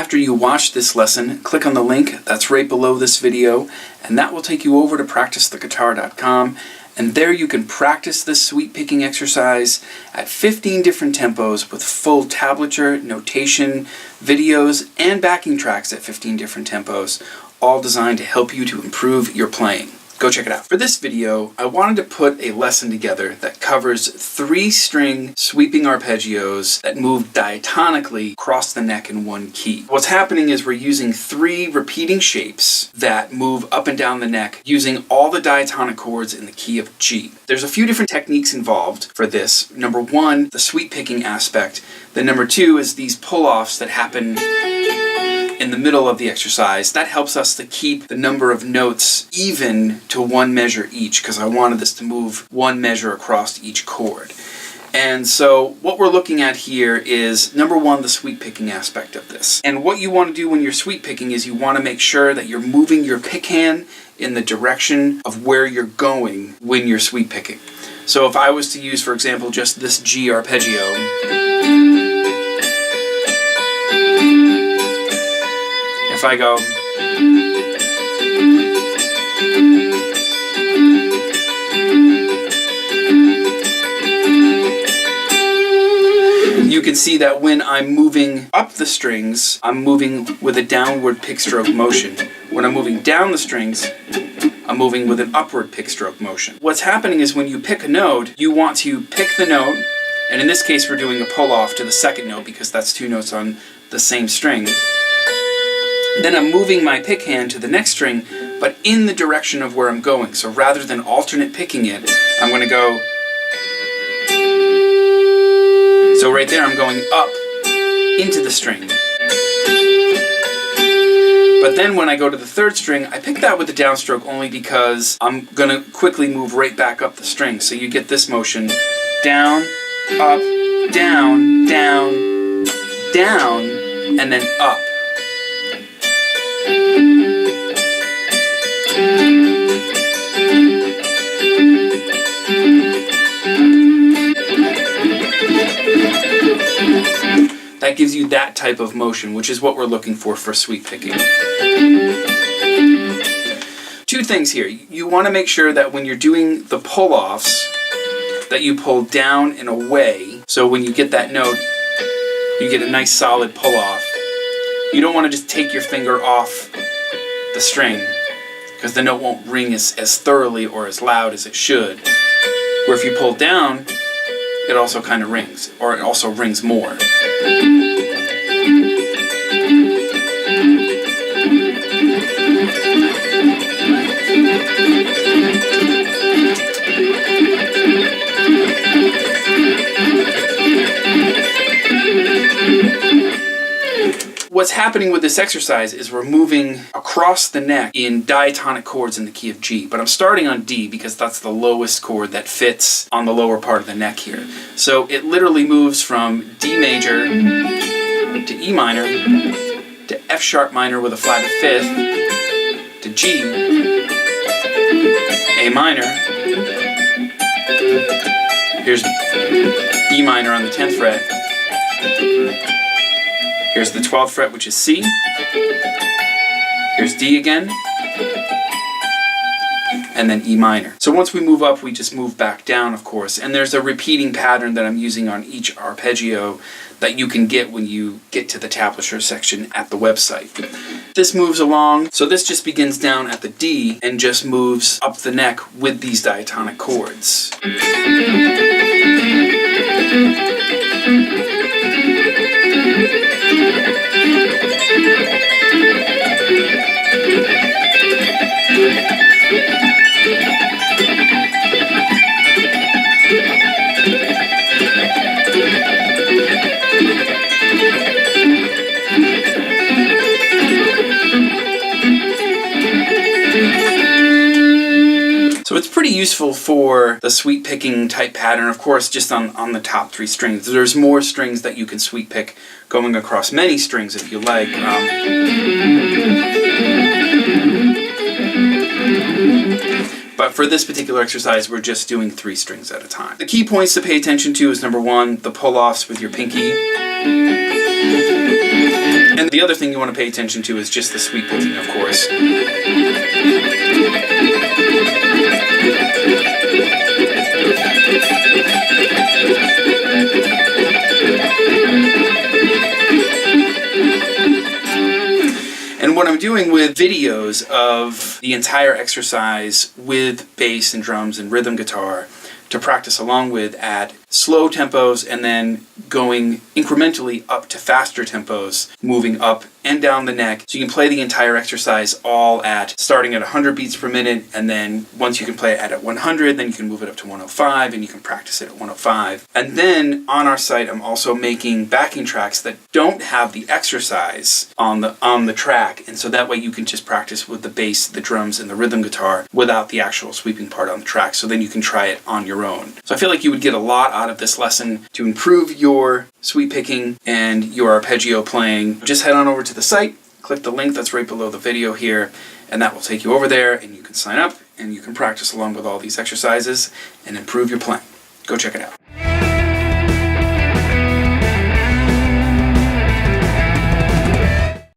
After you watch this lesson, click on the link that's right below this video, and that will take you over to practicetheguitar.com, and there you can practice this sweep picking exercise at 15 different tempos with full tablature, notation, videos, and backing tracks at 15 different tempos, all designed to help you to improve your playing. Go check it out. For this video, I wanted to put a lesson together that covers 3-string sweeping arpeggios that move diatonically across the neck in one key. What's happening is we're using 3 repeating shapes that move up and down the neck using all the diatonic chords in the key of G. There's a few different techniques involved for this. Number 1, the sweep picking aspect. Then number 2 is these pull-offs that happen in the middle of the exercise. That helps us to keep the number of notes even to 1 measure each, because I wanted this to move 1 measure across each chord. And so what we're looking at here is, number 1, the sweep picking aspect of this. And what you want to do when you're sweep picking is you want to make sure that you're moving your pick hand in the direction of where you're going when you're sweep picking. So if I was to use, for example, just this G arpeggio, if I go, you can see that when I'm moving up the strings, I'm moving with a downward pick stroke motion. When I'm moving down the strings, I'm moving with an upward pick stroke motion. What's happening is when you pick a note, you want to pick the note, and in this case we're doing a pull off to the second note because that's 2 notes on the same string. Then I'm moving my pick hand to the next string, but in the direction of where I'm going. So rather than alternate picking it, I'm going to go. So right there I'm going up into the string. But then when I go to the 3rd string, I pick that with the downstroke only because I'm going to quickly move right back up the string. So you get this motion: down, up, down, down, down, and then up. That gives you that type of motion, which is what we're looking for sweep picking. 2 things here. You want to make sure that when you're doing the pull-offs, that you pull down and away. So when you get that note, you get a nice solid pull-off. You don't want to just take your finger off the string, because the note won't ring as thoroughly or as loud as it should. Where if you pull down, it also kind of rings, or it also rings more. What's happening with this exercise is we're moving across the neck in diatonic chords in the key of G, but I'm starting on D because that's the lowest chord that fits on the lower part of the neck here. So it literally moves from D major to E minor to F sharp minor with a flat of 5th to G, A minor, here's B minor on the 10th fret, here's the 12th fret, which is C. Here's D again. And then E minor. So once we move up, we just move back down, of course. And there's a repeating pattern that I'm using on each arpeggio that you can get when you get to the tablature section at the website. This moves along. So this just begins down at the D and just moves up the neck with these diatonic chords. So it's pretty useful for the sweep picking type pattern, of course, just on the top 3 strings. There's more strings that you can sweep pick going across many strings if you like. But for this particular exercise, we're just doing 3 strings at a time. The key points to pay attention to is number 1, the pull-offs with your pinky. And the other thing you want to pay attention to is just the sweep picking, of course. And what I'm doing with videos of the entire exercise with bass and drums and rhythm guitar to practice along with at slow tempos and then going incrementally up to faster tempos, moving up and down the neck. So you can play the entire exercise all at starting at 100 beats per minute, and then once you can play it at 100, then you can move it up to 105 and you can practice it at 105. And then on our site I'm also making backing tracks that don't have the exercise on the track, and so that way you can just practice with the bass, the drums, and the rhythm guitar without the actual sweeping part on the track, so then you can try it on your own. So I feel like you would get a lot out of this lesson to improve your sweep picking and your arpeggio playing. Just head on over to the site, click the link that's right below the video here, and that will take you over there and you can sign up and you can practice along with all these exercises and improve your playing. Go check it out.